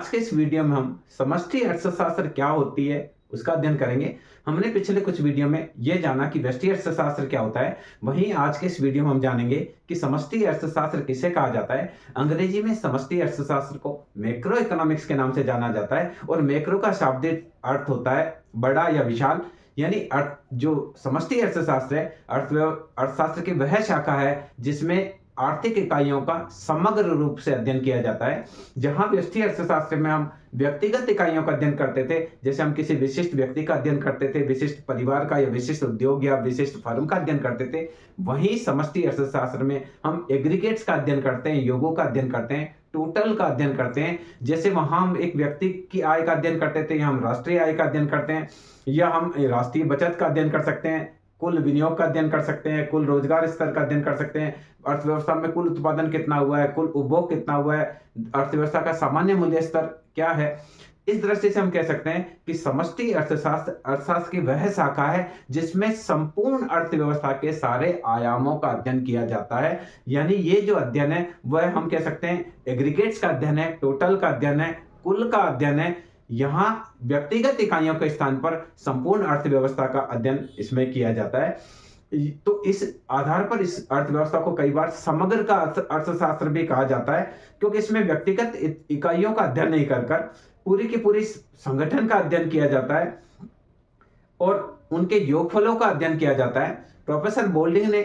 आज के इस वीडियो में हम समष्टि अर्थशास्त्र क्या होती है उसका अध्ययन करेंगे। हमने पिछले कुछ वीडियो में यह जाना कि व्यष्टि अर्थशास्त्र क्या होता है। वहीं आज के इस वीडियो में हम जानेंगे कि समष्टि अर्थशास्त्र किसे कहा जाता है। अंग्रेजी में समष्टि अर्थशास्त्र को मैक्रो इकोनॉमिक्स के नाम से जाना जाता है और मैक्रो का शाब्दिक अर्थ होता है बड़ा या विशाल। यानी जो समष्टि अर्थशास्त्र है अर्थशास्त्र की वह शाखा है जिसमें आर्थिक इकाइयों का समग्र रूप से अध्ययन किया जाता है। जहां व्यष्टि अर्थशास्त्र में हम व्यक्तिगत इकाइयों का अध्ययन करते थे, जैसे हम किसी विशिष्ट व्यक्ति का अध्ययन करते थे, विशिष्ट परिवार का या विशिष्ट उद्योग या विशिष्ट फर्म का अध्ययन करते थे। वहीं समष्टि अर्थशास्त्र में हम एग्रीगेट्स का अध्ययन करते हैं, योगों का अध्ययन करते हैं, टोटल का अध्ययन करते हैं। जैसे वहां हम एक व्यक्ति की आय का अध्ययन करते थे, या हम राष्ट्रीय आय का अध्ययन करते हैं, या हम राष्ट्रीय बचत का अध्ययन कर सकते हैं, कुल विनियोग का अध्ययन कर सकते हैं, कुल रोजगार स्तर का अध्ययन कर सकते हैं, अर्थव्यवस्था में कुल उत्पादन कितना हुआ है, कुल उपभोग कितना हुआ है, अर्थव्यवस्था का सामान्य मूल्य स्तर क्या है। इस दृष्टि से हम कह सकते हैं कि समष्टि अर्थशास्त्र की वह शाखा है जिसमें संपूर्ण अर्थव्यवस्था के सारे आयामों का अध्ययन किया जाता है। यानी ये जो अध्ययन है वह हम कह सकते हैं एग्रीगेट्स का अध्ययन है, टोटल का अध्ययन है, कुल का अध्ययन है। यहाँ व्यक्तिगत इकाइयों के स्थान पर संपूर्ण अर्थव्यवस्था का अध्ययन इसमें किया जाता है। तो इस आधार पर इस अर्थव्यवस्था को कई बार समग्र का अर्थशास्त्र भी कहा जाता है, क्योंकि इसमें व्यक्तिगत इकाइयों का अध्ययन नहीं कर पूरी की पूरी संगठन का अध्ययन किया जाता है और उनके योगफलों का अध्ययन किया जाता है। प्रोफेसर बोल्डिंग ने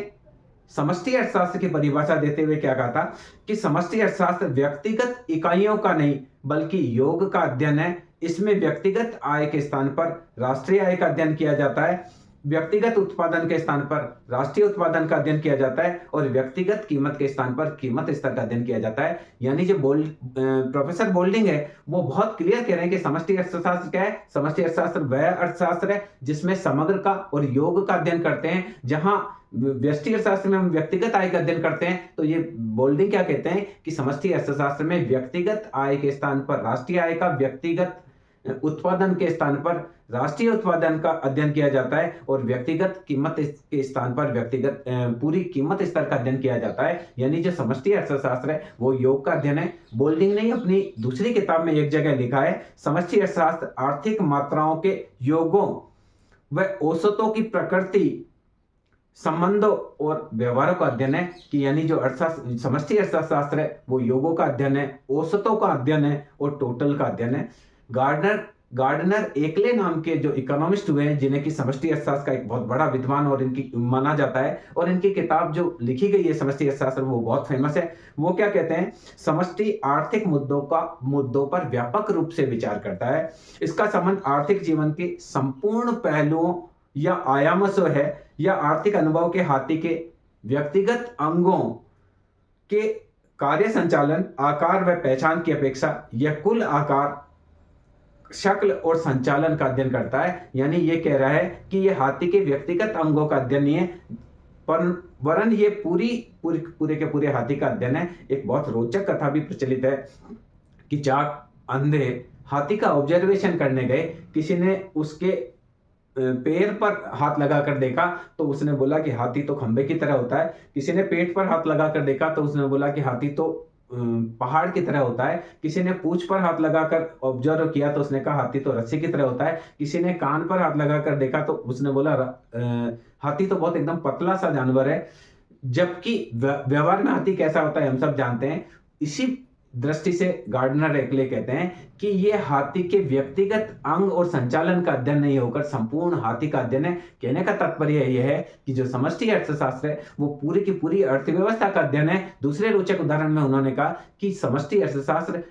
समष्टि अर्थशास्त्र की परिभाषा देते हुए क्या कहा था कि समष्टि अर्थशास्त्र व्यक्तिगत इकाइयों का नहीं बल्कि योग का अध्ययन है। इसमें व्यक्तिगत आय के स्थान पर राष्ट्रीय आय का अध्ययन किया जाता है, व्यक्तिगत उत्पादन के स्थान पर राष्ट्रीय उत्पादन का अध्ययन किया जाता है और व्यक्तिगत कीमत के स्थान पर कीमत स्तर का अध्ययन किया जाता है। यानी जो प्रोफेसर बोल्डिंग है वो बहुत क्लियर कह रहे हैं कि समष्टि अर्थशास्त्र क्या है। समष्टि अर्थशास्त्र वह अर्थशास्त्र है जिसमें समग्र का और योग का अध्ययन करते हैं। जहां व्यष्टि अर्थशास्त्र में हम व्यक्तिगत आय का अध्ययन करते हैं, तो ये बोल्डिंग क्या कहते हैं कि समष्टि अर्थशास्त्र में व्यक्तिगत आय के स्थान पर राष्ट्रीय आय का, व्यक्तिगत उत्पादन के स्थान पर राष्ट्रीय उत्पादन का अध्ययन किया जाता है और व्यक्तिगत कीमत के स्थान पर व्यक्तिगत पूरी कीमत स्तर का अध्ययन किया जाता है। यानी जो समष्टि अर्थशास्त्र है वो योग का अध्ययन है। बोल्डिंग ने अपनी दूसरी किताब में एक जगह लिखा है, समष्टि अर्थशास्त्र आर्थिक मात्राओं के योगों व औसतों की प्रकृति, संबंधों और व्यवहारों का अध्ययन है। कि यानी जो समष्टि अर्थशास्त्र है वो योगों का अध्ययन है, औसतों का अध्ययन है और टोटल का अध्ययन है। गार्डनर एकले नाम के जो इकोनॉमिस्ट हुए हैं, जिन्हें की समष्टि अर्थशास्त्र का एक बहुत बड़ा विद्वान और इनकी माना जाता है, और इनकी किताब जो लिखी गई है समष्टि अर्थशास्त्र वो बहुत फेमस है। वो क्या कहते हैं, समष्टि आर्थिक मुद्दों पर व्यापक रूप से विचार करता है। इसका संबंध आर्थिक जीवन के संपूर्ण पहलुओं या आयामों से है, या आर्थिक अनुभव के हाथी के व्यक्तिगत अंगों के कार्य संचालन, आकार व पहचान की अपेक्षा यह कुल आकार, शक्ल और संचालन का अध्ययन करता है। यानी ये कह रहा है कि ये हाथी के व्यक्तिगत अंगों का अध्ययन नहीं है, वरन ये पूरे के पूरे हाथी का अध्ययन है। एक बहुत रोचक कथा भी प्रचलित है कि चार अंधे हाथी का ऑब्जर्वेशन करने गए। किसी ने उसके पैर पर हाथ लगाकर देखा तो उसने बोला कि हाथी तो खंबे की तरह होता है। किसी ने पेट पर हाथ लगाकर देखा तो उसने बोला कि हाथी तो पहाड़ की तरह होता है। किसी ने पूंछ पर हाथ लगाकर ऑब्जर्व किया तो उसने कहा हाथी तो रस्सी की तरह होता है। किसी ने कान पर हाथ लगाकर देखा तो उसने बोला हाथी तो बहुत एकदम पतला सा जानवर है। जबकि व्यवहार में हाथी कैसा होता है हम सब जानते हैं। इसी दृष्टि से गार्डनर एकले कहते हैं कि ये हाथी के व्यक्तिगत अंग और संचालन का अध्ययन नहीं होकर संपूर्ण हाथी का अध्ययन है। कहने का तात्पर्य यह है कि जो समष्टि अर्थशास्त्र है वो पूरी की पूरी अर्थव्यवस्था का अध्ययन है। दूसरे रोचक उदाहरण में उन्होंने कहा कि समष्टि अर्थशास्त्र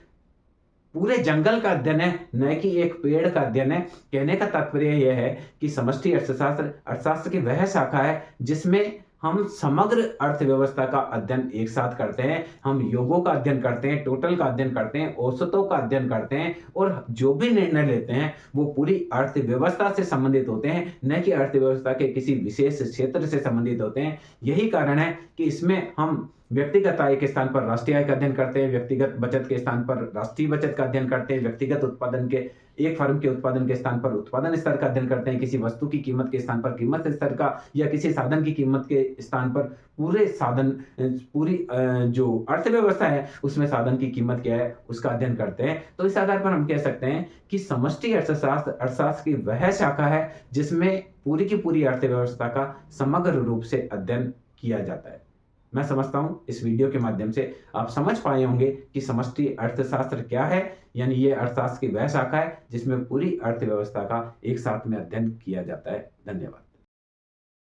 पूरे जंगल का अध्ययन है, न कि एक पेड़ का अध्ययन है। कहने का तात्पर्य यह है कि समष्टि अर्थशास्त्र की वह शाखा है जिसमें हम समग्र अर्थव्यवस्था का अध्ययन एक साथ करते हैं। हम योगों का अध्ययन करते हैं, टोटल का अध्ययन करते हैं, औसतों का अध्ययन करते हैं और जो भी निर्णय लेते हैं वो पूरी अर्थव्यवस्था से संबंधित होते हैं, न कि अर्थव्यवस्था के किसी विशेष क्षेत्र से संबंधित होते हैं। यही कारण है कि इसमें हम व्यक्तिगत आय के स्थान पर राष्ट्रीय आय का अध्ययन करते हैं, व्यक्तिगत बचत के स्थान पर राष्ट्रीय बचत का अध्ययन करते हैं, व्यक्तिगत उत्पादन के एक फर्म के उत्पादन के स्थान पर उत्पादन स्तर का अध्ययन करते हैं, किसी वस्तु की कीमत के स्थान पर कीमत स्तर का या किसी साधन की कीमत के स्थान पर पूरे साधन पूरी जो अर्थव्यवस्था है उसमें साधन की कीमत क्या है उसका अध्ययन करते हैं। तो इस आधार पर हम कह सकते हैं कि समष्टि अर्थशास्त्र की वह शाखा है जिसमें पूरी की पूरी अर्थव्यवस्था का समग्र रूप से अध्ययन किया जाता है। मैं समझता हूं इस वीडियो के माध्यम से आप समझ पाए होंगे कि समष्टि अर्थशास्त्र क्या है, यानी ये अर्थशास्त्र की वह शाखा है जिसमें पूरी अर्थव्यवस्था का एक साथ में अध्ययन किया जाता है। धन्यवाद।